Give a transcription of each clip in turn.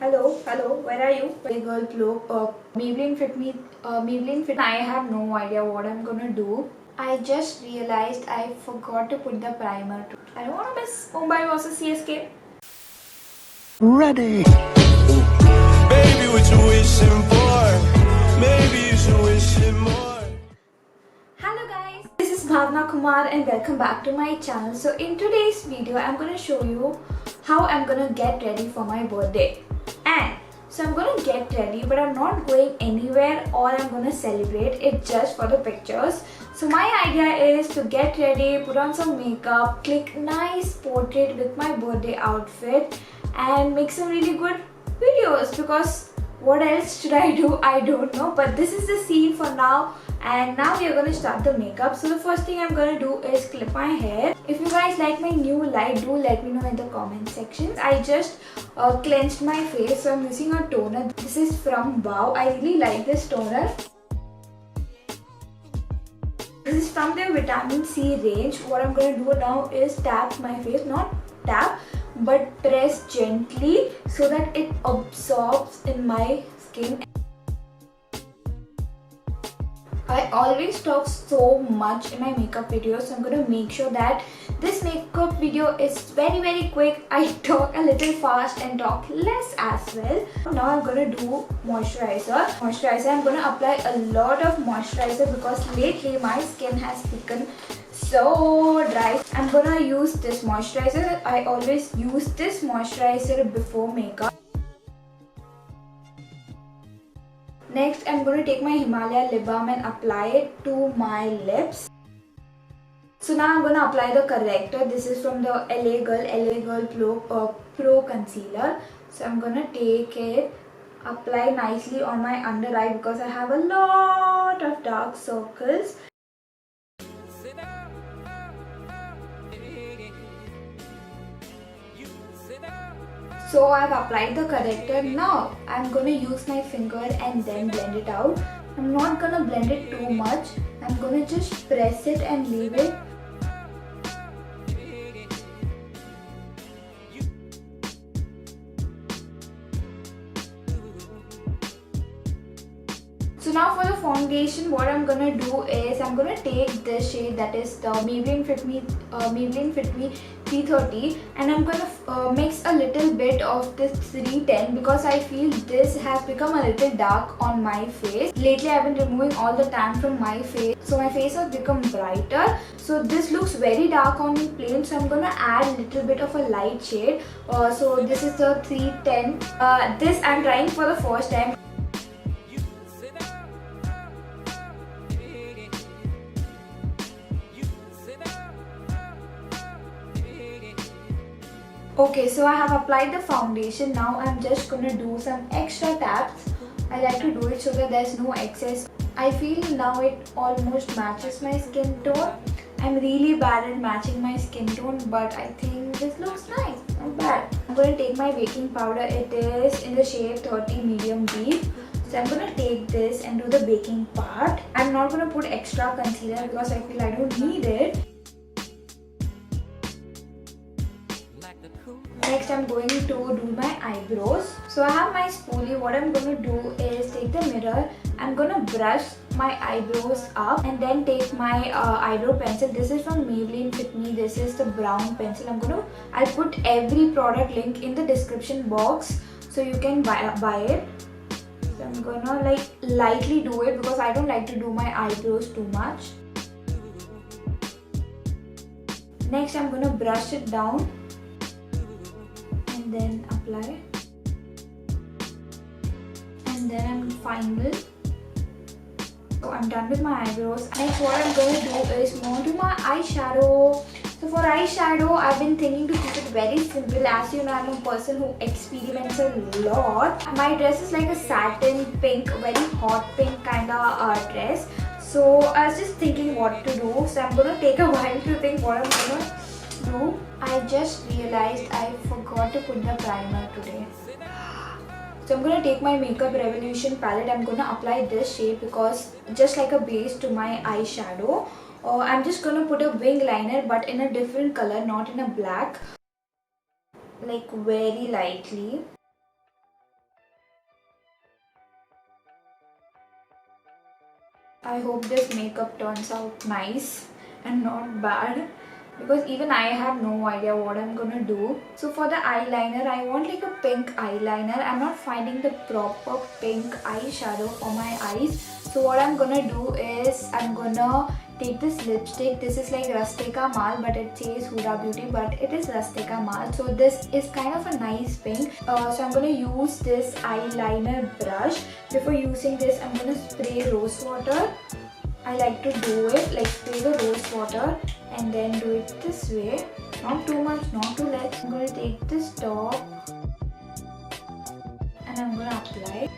Hello, where are you? Hey girl, Maybelline Fit Me, Maybelline Fit. I have no idea what I'm gonna do. I just realized I forgot to put the primer too. I don't wanna miss Mumbai versus CSK. Ready. Baby, what you wishing for? Maybe you should wish it more. Hello guys, this is Bhavna Kumar and welcome back to my channel. So in today's video, I'm gonna show you how I'm gonna get ready for my birthday. And so I'm gonna get ready, but I'm not going anywhere or I'm gonna celebrate it just for the pictures. So my idea is to get ready, put on some makeup, click nice portrait with my birthday outfit and make some really good videos, because what else should I do? I don't know, but this is the scene for now. And now we are going to start the makeup. So the first thing I'm going to do is clip my hair. If you guys like my new light, do let me know in the comment section. I just cleansed my face, so I'm using a toner. This is from Wow. I really like this toner. This is from their vitamin C range. What I'm going to do now is tap my face, not tap, but press gently so that it absorbs in my skin. I always talk so much in my makeup videos, so I'm going to make sure that this makeup video is very quick. I talk a little fast and talk less as well. Now I'm going to do moisturizer. I'm going to apply a lot of moisturizer because lately my skin has become so dry. I'm going to use this moisturizer. I always use this moisturizer before makeup. Next, I'm going to take my Himalaya lip balm and apply it to my lips. So now I'm going to apply the corrector. This is from the LA Girl Pro Concealer. So I'm going to take it, apply nicely on my under eye because I have a lot of dark circles. So I've applied the corrector. Now I'm going to use my finger and then blend it out. I'm not going to blend it too much. I'm going to just press it and leave it. So now for the foundation, what I'm gonna do is I'm gonna take this shade, that is the Maybelline Fit Me 330, and I'm gonna mix a little bit of this 310 because I feel this has become a little dark on my face. Lately I've been removing all the tan from my face, so my face has become brighter. So this looks very dark on me plain, so I'm gonna add a little bit of a light shade. So this is the 310. This I'm trying for the first time. Okay, so I have applied the foundation. Now I'm just gonna do some extra taps. I like to do it so that there's no excess. I feel now it almost matches my skin tone. I'm really bad at matching my skin tone, but I think this looks nice, not bad. I'm gonna take my baking powder. It is in the shade 30 medium deep. So I'm gonna take this and do the baking part. I'm not gonna put extra concealer because I feel I don't need it. Next, I'm going to do my eyebrows. So I have my spoolie. What I'm going to do is take the mirror. I'm going to brush my eyebrows up and then take my eyebrow pencil. This is from Maybelline Fit Me. This is the brown pencil. I'll put every product link in the description box so you can buy it. So I'm going to like lightly do it because I don't like to do my eyebrows too much. Next, I'm going to brush it down. Then apply, and then I'm final. So I'm done with my eyebrows. Next, what I'm going to do is move to my eyeshadow. So for eyeshadow, I've been thinking to keep it very simple. As you know, I'm a person who experiments a lot. My dress is like a satin pink, very hot pink kind of dress. So I was just thinking what to do. So I'm going to take a while to think what I'm going to do. I just realized I forgot to put the primer today. So I'm going to take my Makeup Revolution palette. I'm going to apply this shade because just like a base to my eyeshadow. I'm just going to put a wing liner but in a different color, not in a black. Like very lightly. I hope this makeup turns out nice and not bad, because even I have no idea what I'm gonna do. So for the eyeliner, I want like a pink eyeliner. I'm not finding the proper pink eyeshadow for my eyes. So what I'm gonna do is I'm gonna take this lipstick. This is like Rustica Mal, but it says Huda Beauty, but it is Rustica Mal. So this is kind of a nice pink. So I'm gonna use this eyeliner brush. Before using this, I'm gonna spray rose water. I like to do it like spray the rose water and then do it this way. Not too much, not too less. I'm going to take this top and I'm going to apply.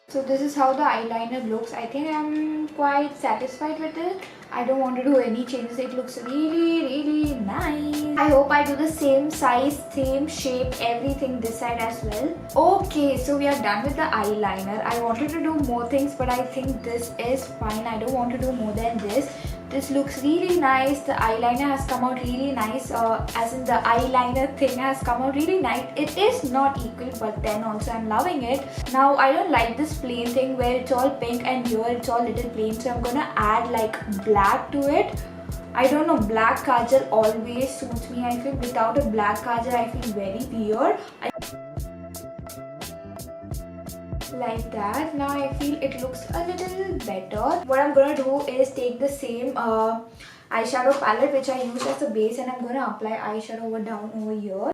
So this is how the eyeliner looks. I think I'm quite satisfied with it. I don't want to do any changes. It looks really nice. I hope I do the same size, same shape, everything this side as well. Okay, so we are done with the eyeliner. I wanted to do more things, but I think this is fine. I don't want to do more than this. This looks really nice. The eyeliner has come out really nice, as in the eyeliner thing has come out really nice. It is not equal, but then also I'm loving it. Now I don't like this plain thing where it's all pink and here it's all little plain, so I'm gonna add like black to it. I don't know, black kajal always suits me. I feel without a black kajal I feel very weird. Like that. Now I feel it looks a little better. What I'm gonna do is take the same eyeshadow palette which I used as a base, and I'm gonna apply eyeshadow down over here.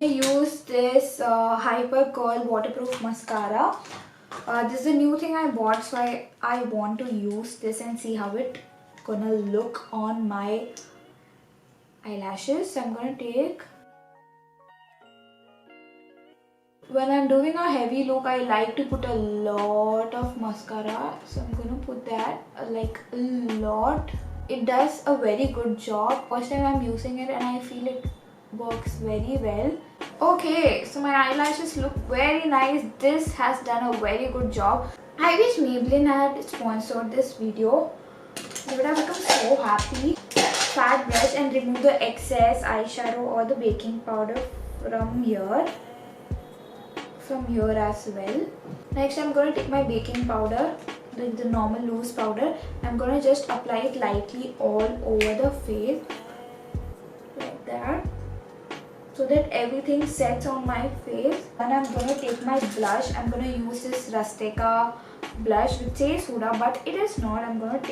I use this Hyper Curl waterproof mascara. This is a new thing I bought, so I want to use this and see how it gonna look on my eyelashes. So I'm gonna take. When I'm doing a heavy look, I like to put a lot of mascara. So I'm gonna put that like a lot. It does a very good job. First time I'm using it and I feel it works very well. Okay, so my eyelashes look very nice. This has done a very good job. I wish Maybelline had sponsored this video. I would have become so happy. Fat brush and remove the excess eyeshadow or the baking powder from here. From here as well. Next I'm going to take my baking powder, the normal loose powder. I'm going to just apply it lightly all over the face like that, so that everything sets on my face. And I'm going to take my blush. I'm going to use this Rustica blush which says Huda, but it is not. I'm going to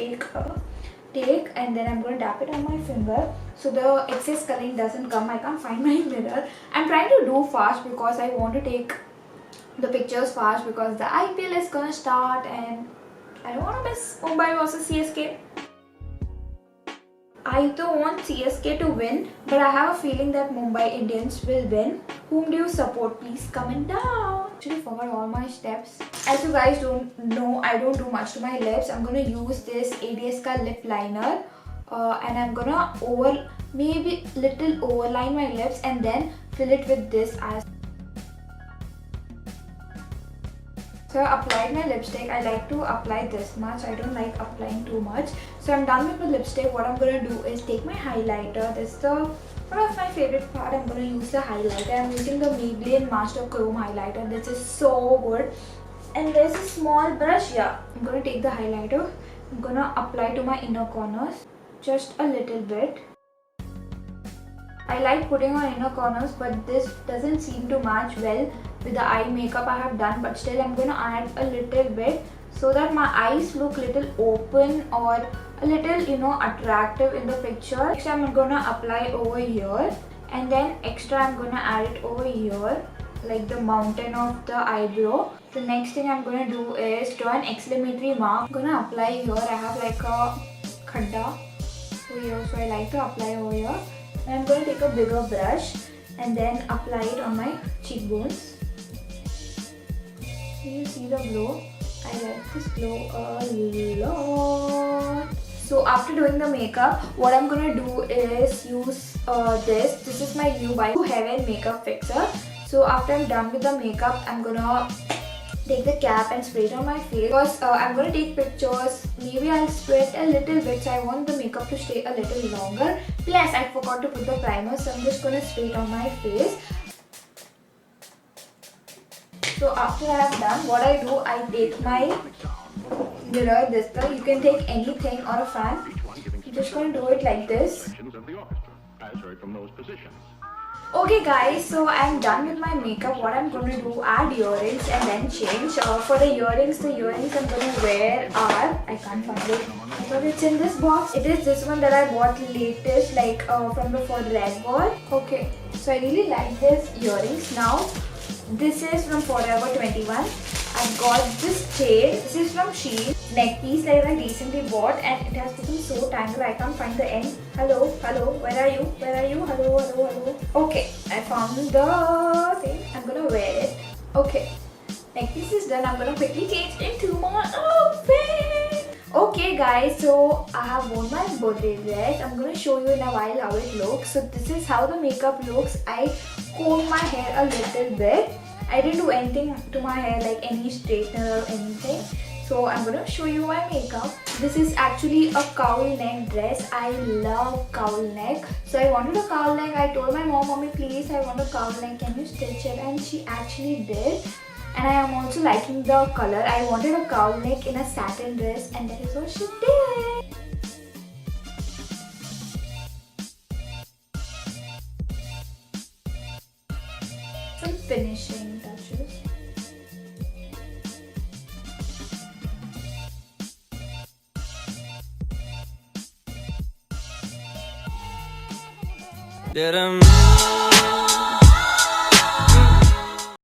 take and then I'm going to tap it on my finger so the excess coloring doesn't come. I can't find my mirror. I'm trying to do fast because I want to take the pictures fast because the IPL is gonna start and I don't want to miss Mumbai versus CSK. I don't want CSK to win, but I have a feeling that Mumbai Indians will win. Whom do you support? Please comment down. Actually forgot all my steps. As you guys don't know, I don't do much to my lips. I'm gonna use this ADSK lip liner and I'm gonna maybe little overline my lips and then fill it with this as. So I applied my lipstick. I like to apply this much. I don't like applying too much. So I'm done with the lipstick. What I'm going to do is take my highlighter. This is one of my favorite part. I'm going to use the highlighter. I'm using the Maybelline Master Chrome highlighter. This is so good. And there's a small brush here. I'm going to take the highlighter. I'm going to apply to my inner corners. Just a little bit. I like putting on inner corners, but this doesn't seem to match well with the eye makeup I have done, but still I'm going to add a little bit so that my eyes look little open or a little attractive in the picture. Next I'm going to apply over here, and then extra I'm going to add it over here like the mountain of the eyebrow. The next thing I'm going to do is draw an exclamatory mark. I'm going to apply here. I have like a khadda over here, so I like to apply over here. And I'm going to take a bigger brush and then apply it on my cheekbones. Do you see the glow? I like this glow a lot. So after doing the makeup, what I'm gonna do is use this. This is my new by Heaven makeup fixer. So after I'm done with the makeup, I'm gonna take the cap and spray it on my face because I'm gonna take pictures. Maybe I'll spray it a little bit, so I want the makeup to stay a little longer. Plus I forgot to put the primer, so I'm just gonna spray it on my face. So after I have done, what I do, I take my mirror, you can take anything or a fan. I'm just gonna do it like this. Okay guys, so I'm done with my makeup. What I'm gonna do, add earrings and then change. For the earrings I'm gonna wear are, I can't find it, but it's in this box. It is this one that I bought latest, like from the Ford Red Ball. Okay, so I really like this earrings. Now this is from Forever 21. I got this chain. This is from Shein. Neck piece that I recently bought, and it has become so tangled I can't find the end. Hello, where are you? Hello. Okay, I found the thing. I'm gonna wear it. Okay, neck piece is done. I'm gonna quickly change into my outfit. Okay guys, so I have worn my birthday dress. I'm gonna show you in a while how it looks. So this is how the makeup looks. I combed my hair a little bit. I didn't do anything to my hair, like any straightener or anything. So I'm gonna show you my makeup. This is actually a cowl neck dress. I love cowl neck. So I wanted a cowl neck. I told my mom, "Mommy, please, I want a cowl neck. Can you stitch it?" And she actually did. And I am also liking the color. I wanted a cowl neck in a satin dress, and that is what she did. Some finishing touches. Did I